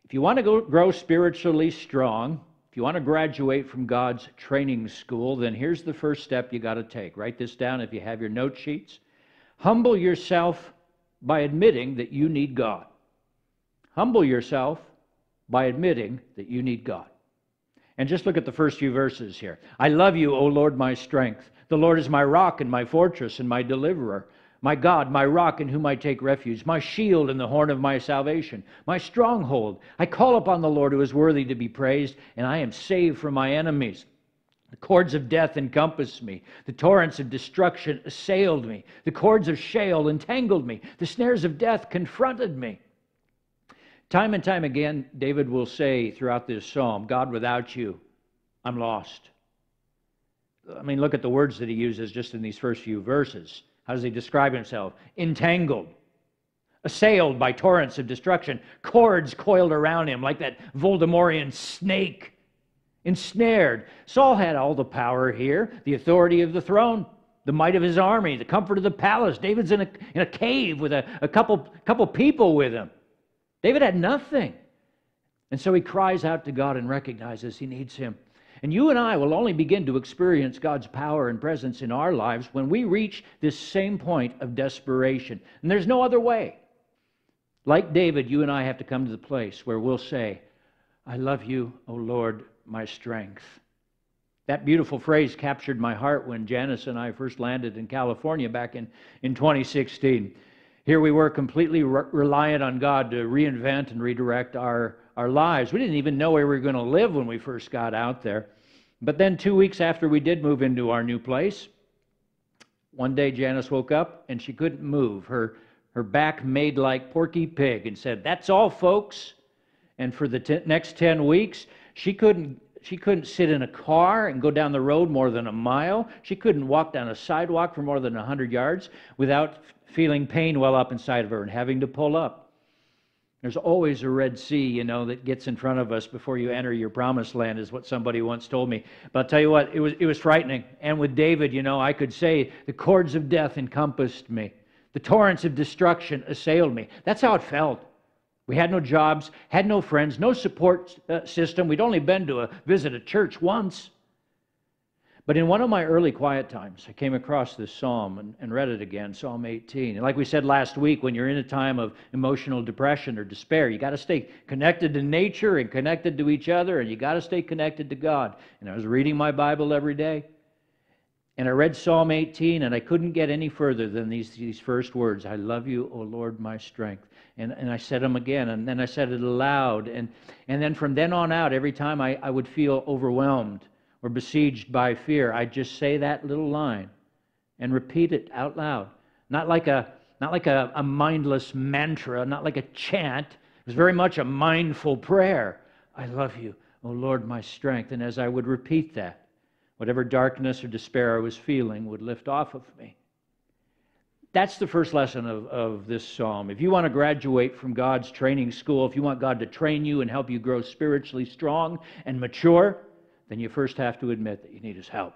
If you want to grow spiritually strong, if you want to graduate from God's training school, then here's the first step you got to take. Write this down if you have your note sheets. Humble yourself by admitting that you need God. Humble yourself by admitting that you need God. And just look at the first few verses here. I love you, O Lord, my strength. The Lord is my rock and my fortress and my deliverer. My God, my rock in whom I take refuge, my shield and the horn of my salvation, my stronghold. I call upon the Lord who is worthy to be praised, and I am saved from my enemies. The cords of death encompassed me. The torrents of destruction assailed me. The cords of Sheol entangled me. The snares of death confronted me. Time and time again, David will say throughout this psalm, God, without you, I'm lost. I mean, look at the words that he uses just in these first few verses. How does he describe himself? Entangled, assailed by torrents of destruction, cords coiled around him like that Voldemortian snake, ensnared. Saul had all the power here, the authority of the throne, the might of his army, the comfort of the palace. David's in a cave with a couple people with him. David had nothing. And so he cries out to God and recognizes he needs him. And you and I will only begin to experience God's power and presence in our lives when we reach this same point of desperation. And there's no other way. Like David, you and I have to come to the place where we'll say, I love you, O Lord, my strength. That beautiful phrase captured my heart when Janice and I first landed in California back in 2016. Here we were completely reliant on God to reinvent and redirect our lives. We didn't even know where we were going to live when we first got out there. But then 2 weeks after we did move into our new place, one day Janice woke up and she couldn't move. Her back made like Porky Pig and said, that's all, folks. And for the next 10 weeks, she couldn't sit in a car and go down the road more than a mile. She couldn't walk down a sidewalk for more than 100 yards without feeling pain well up inside of her and having to pull up. There's always a Red Sea, that gets in front of us before you enter your promised land, is what somebody once told me. But I'll tell you what, it was frightening. And with David, I could say, the cords of death encompassed me. The torrents of destruction assailed me. That's how it felt. We had no jobs, had no friends, no support system. We'd only been to visit a church once. But in one of my early quiet times, I came across this psalm and read it again, Psalm 18. And like we said last week, when you're in a time of emotional depression or despair, you got to stay connected to nature and connected to each other, and you got to stay connected to God. And I was reading my Bible every day, and I read Psalm 18, and I couldn't get any further than these first words, I love you, O Lord, my strength. And I said them again, and then I said it aloud. And then from then on out, every time I would feel overwhelmed or besieged by fear, I'd just say that little line and repeat it out loud. Not like a mindless mantra, not like a chant. It was very much a mindful prayer. I love you, O Lord, my strength. And as I would repeat that, whatever darkness or despair I was feeling would lift off of me. That's the first lesson of this psalm. If you want to graduate from God's training school, if you want God to train you and help you grow spiritually strong and mature, then you first have to admit that you need His help.